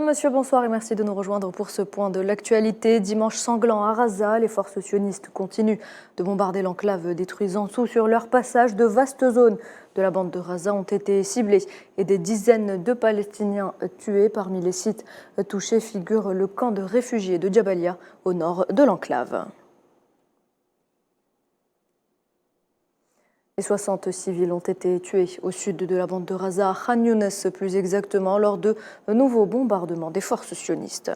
Madame, Monsieur, bonsoir et merci de nous rejoindre pour ce point de l'actualité. Dimanche sanglant à Raza, les forces sionistes continuent de bombarder l'enclave, détruisant tout sur leur passage. De vastes zones de la bande de Raza ont été ciblées et des dizaines de Palestiniens tués. Parmi les sites touchés figure le camp de réfugiés de Jabalia au nord de l'enclave. Et 60 civils ont été tués au sud de la bande de Raza, à Khan Younes plus exactement, lors de nouveaux bombardements des forces sionistes.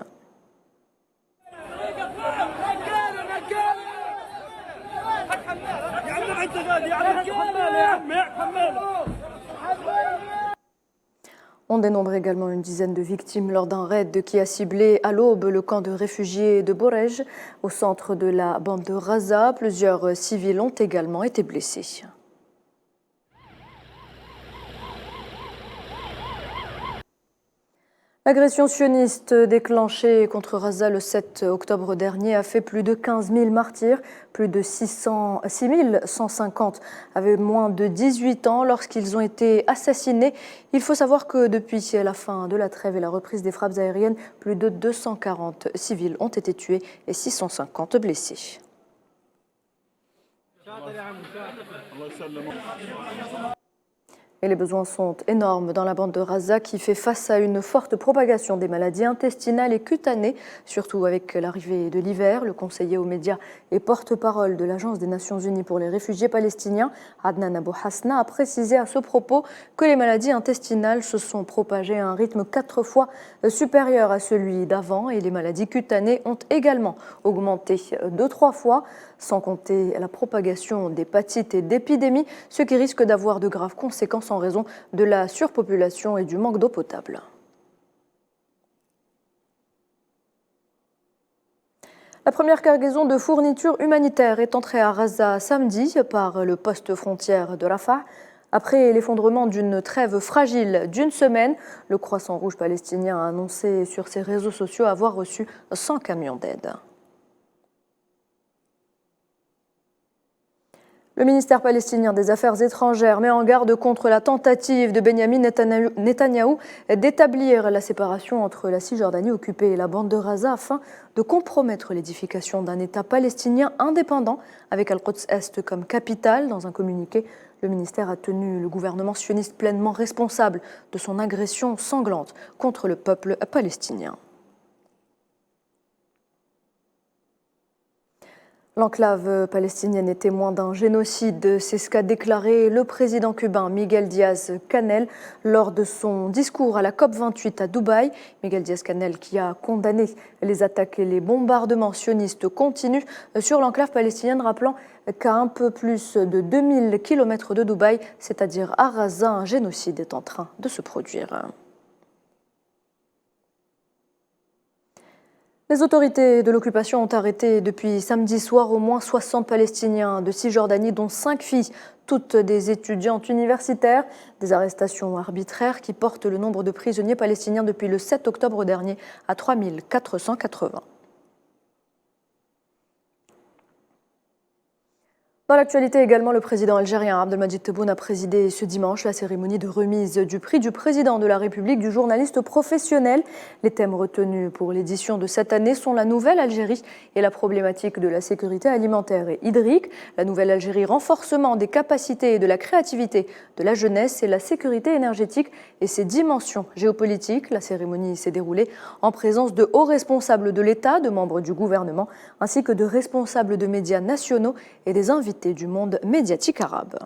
On dénombre également une dizaine de victimes lors d'un raid qui a ciblé à l'aube le camp de réfugiés de Borej, au centre de la bande de Raza. Plusieurs civils ont également été blessés. L'agression sioniste déclenchée contre Raza le 7 octobre dernier a fait plus de 15 000 martyrs. Plus de 6 150 avaient moins de 18 ans lorsqu'ils ont été assassinés. Il faut savoir que depuis la fin de la trêve et la reprise des frappes aériennes, plus de 240 civils ont été tués et 650 blessés. Et les besoins sont énormes dans la bande de Raza qui fait face à une forte propagation des maladies intestinales et cutanées, surtout avec l'arrivée de l'hiver. Le conseiller aux médias et porte-parole de l'Agence des Nations Unies pour les réfugiés palestiniens, Adnan Abou Hasna, a précisé à ce propos que les maladies intestinales se sont propagées à un rythme 4 fois supérieur à celui d'avant et les maladies cutanées ont également augmenté 2-3 fois, sans compter la propagation d'hépatites et d'épidémies, ce qui risque d'avoir de graves conséquences en raison de la surpopulation et du manque d'eau potable. La première cargaison de fournitures humanitaires est entrée à Raza samedi par le poste frontière de Rafah. Après l'effondrement d'une trêve fragile d'une semaine, le Croissant Rouge palestinien a annoncé sur ses réseaux sociaux avoir reçu 100 camions d'aide. Le ministère palestinien des Affaires étrangères met en garde contre la tentative de Benyamin Netanyahou d'établir la séparation entre la Cisjordanie occupée et la bande de Raza afin de compromettre l'édification d'un État palestinien indépendant avec Al-Quds Est comme capitale. Dans un communiqué, le ministère a tenu le gouvernement sioniste pleinement responsable de son agression sanglante contre le peuple palestinien. L'enclave palestinienne est témoin d'un génocide, c'est ce qu'a déclaré le président cubain Miguel Díaz-Canel lors de son discours à la COP28 à Dubaï. Miguel Díaz-Canel qui a condamné les attaques et les bombardements sionistes continus sur l'enclave palestinienne, rappelant qu'à un peu plus de 2000 km de Dubaï, c'est-à-dire à Raza, un génocide est en train de se produire. Les autorités de l'occupation ont arrêté depuis samedi soir au moins 60 Palestiniens de Cisjordanie, dont 5 filles, toutes des étudiantes universitaires. Des arrestations arbitraires qui portent le nombre de prisonniers palestiniens depuis le 7 octobre dernier à 3 480. Dans l'actualité également, le président algérien Abdelmadjid Tebboune a présidé ce dimanche la cérémonie de remise du prix du président de la République du journaliste professionnel. Les thèmes retenus pour l'édition de cette année sont la nouvelle Algérie et la problématique de la sécurité alimentaire et hydrique, la nouvelle Algérie, renforcement des capacités et de la créativité de la jeunesse et la sécurité énergétique et ses dimensions géopolitiques. La cérémonie s'est déroulée en présence de hauts responsables de l'État, de membres du gouvernement, ainsi que de responsables de médias nationaux et des invités du monde médiatique arabe.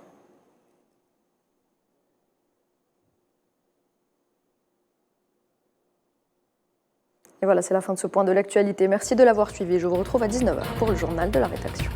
Et voilà, c'est la fin de ce point de l'actualité. Merci de l'avoir suivi. Je vous retrouve à 19h pour le journal de la rédaction.